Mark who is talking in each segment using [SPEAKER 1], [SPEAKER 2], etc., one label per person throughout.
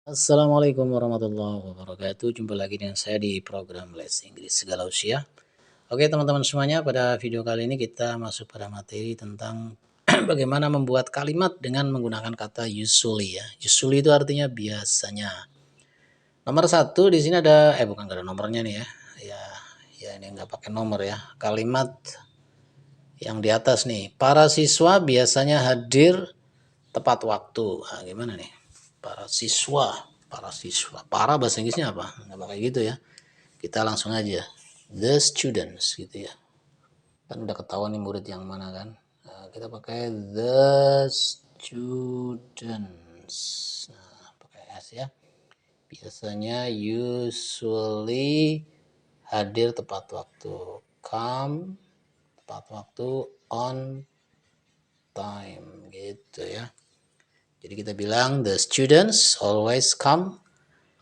[SPEAKER 1] Assalamualaikum warahmatullahi wabarakatuh. Jumpa lagi dengan saya di program Les Inggris Segala Usia. Oke teman-teman semuanya, pada video kali ini kita masuk pada materi tentang bagaimana membuat kalimat dengan menggunakan kata usually ya. Usually itu artinya biasanya. Nomor satu di sini ada, bukan ada nomornya nih ya. Ya ini nggak pakai nomor ya. Kalimat yang di atas nih. Para siswa biasanya hadir tepat waktu. Nah, gimana nih? Para siswa. Para bahasa Inggrisnya apa? Nggak pakai gitu ya. Kita langsung aja. The students gitu ya. Kan udah ketahuan nih murid yang mana kan. Nah, kita pakai the students. Nah, pakai S ya. Biasanya usually hadir tepat waktu. Come tepat waktu, on time gitu ya. Jadi kita bilang the students always come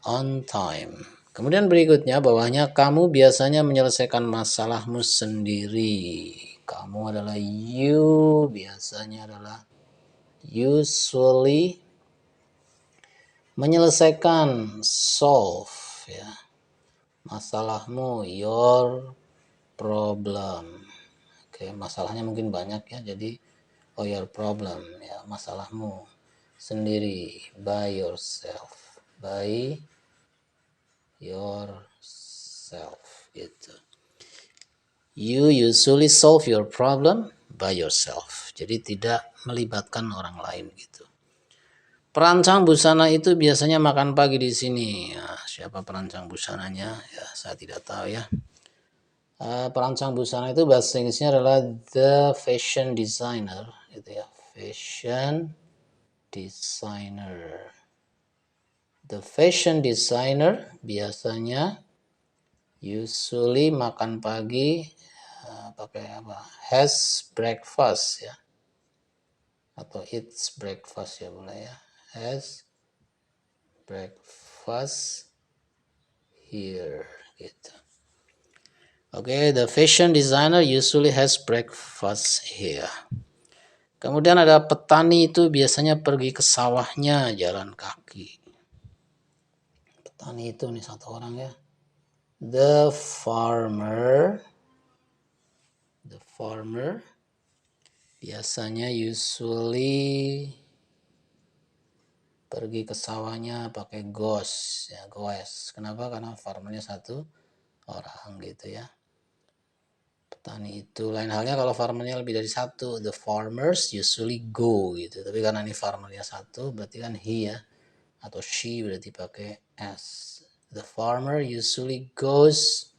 [SPEAKER 1] on time. Kemudian berikutnya bawahnya kamu biasanya menyelesaikan masalahmu sendiri. Kamu adalah you, biasanya adalah usually menyelesaikan, solve ya. Masalahmu, your problem. Oke, masalahnya mungkin banyak ya, jadi your problem ya, masalahmu sendiri, by yourself, by yourself gitu. You usually solve your problem by yourself. Jadi tidak melibatkan orang lain gitu. Perancang busana itu biasanya makan pagi di sini. Nah, siapa perancang busananya? Ya, saya tidak tahu ya. Perancang busana itu bahasa Inggrisnya adalah the fashion designer gitu ya. Fashion designer. The fashion designer biasanya usually makan pagi pakai apa? Has breakfast ya. Atau eats breakfast ya boleh ya. Has breakfast here gitu. Oke, the fashion designer usually has breakfast here. Kemudian ada petani itu biasanya pergi ke sawahnya jalan kaki. Petani itu nih satu orang ya. The farmer biasanya usually pergi ke sawahnya pakai goes ya, goes. Kenapa? Karena farmernya satu orang gitu ya. Petani itu lain halnya kalau farmernya lebih dari satu, the farmers usually go gitu. Tapi karena ini farmernya satu berarti kan he ya, atau she berarti pakai s. The farmer usually goes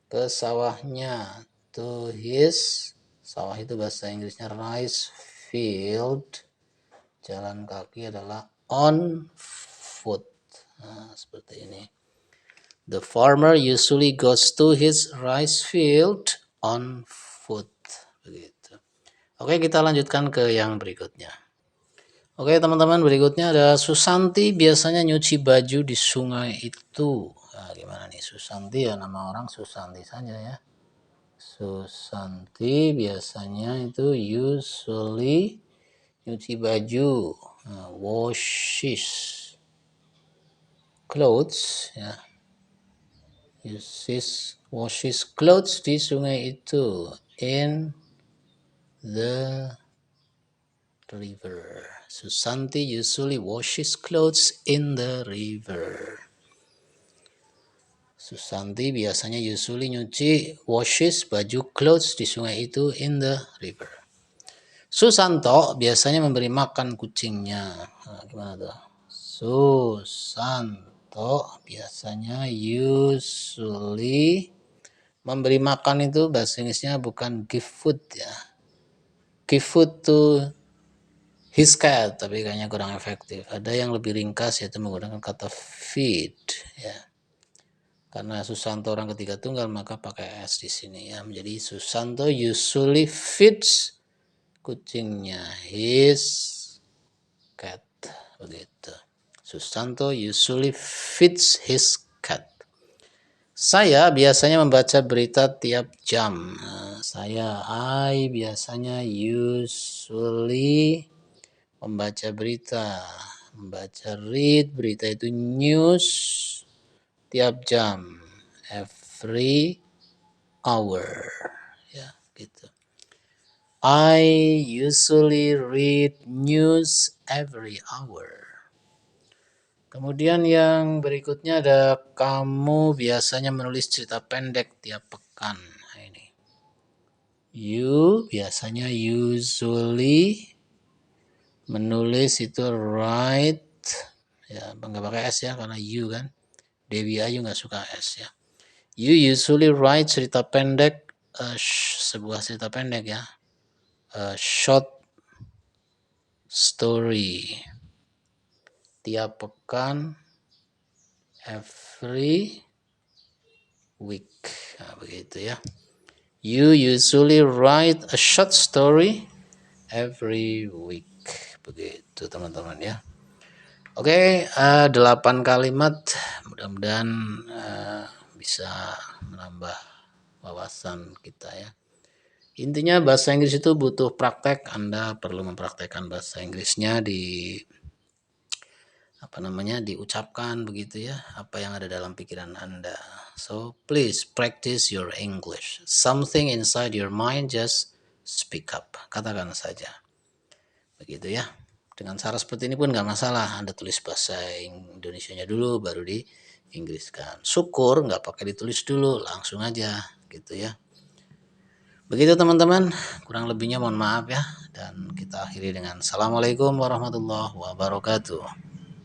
[SPEAKER 1] ke sawahnya, to his, sawah itu bahasa Inggrisnya rice field, jalan kaki adalah on foot. Nah, seperti ini. The farmer usually goes to his rice field on foot. Begitu. Oke, kita lanjutkan ke yang berikutnya. Oke, teman-teman, berikutnya ada Susanti biasanya nyuci baju di sungai itu. Nah, gimana nih Susanti ya, nama orang Susanti saja ya. Susanti biasanya itu usually nyuci baju, washes clothes ya. Washes clothes di sungai itu, in the river. Susanti usually washes clothes in the river. Susanti biasanya usually nyuci washes baju clothes di sungai itu in the river. Susanto biasanya memberi makan kucingnya. Nah, gimana tuh? Susanto biasanya usually memberi makan itu bahasa Inggrisnya bukan give food ya. Give food to his cat, tapi kayaknya kurang efektif. Ada yang lebih ringkas yaitu menggunakan kata feed ya. Karena Susanto orang ketiga tunggal maka pakai s di sini ya. Menjadi Susanto usually feeds kucingnya, his cat, begitu. Susanto usually feeds his cat. Saya biasanya membaca berita tiap jam. I biasanya usually membaca berita. Membaca read, berita itu news, tiap jam, every hour. Ya, gitu. I usually read news every hour. Kemudian yang berikutnya ada kamu biasanya menulis cerita pendek tiap pekan. Nah, ini. You biasanya usually menulis itu write, ya nggak pakai S ya karena you kan. Dewi Ayu nggak suka S ya. You usually write cerita pendek, sebuah cerita pendek ya. A short story tiap pekan, every week. Nah, begitu ya. You usually write a short story every week. Begitu teman-teman ya. Oke, 8 kalimat. Mudah-mudahan bisa menambah wawasan kita ya. Intinya bahasa Inggris itu butuh praktek. Anda perlu mempraktekkan bahasa Inggrisnya diucapkan begitu ya, apa yang ada dalam pikiran Anda. So please practice your English. Something inside your mind, just speak up. Katakan saja. Begitu ya. Dengan cara seperti ini pun nggak masalah. Anda tulis bahasa Indonesianya dulu, baru di Inggriskan. Syukur nggak pakai ditulis dulu, langsung aja gitu ya. Begitu teman-teman, kurang lebihnya mohon maaf ya. Dan kita akhiri dengan Assalamualaikum warahmatullahi wabarakatuh.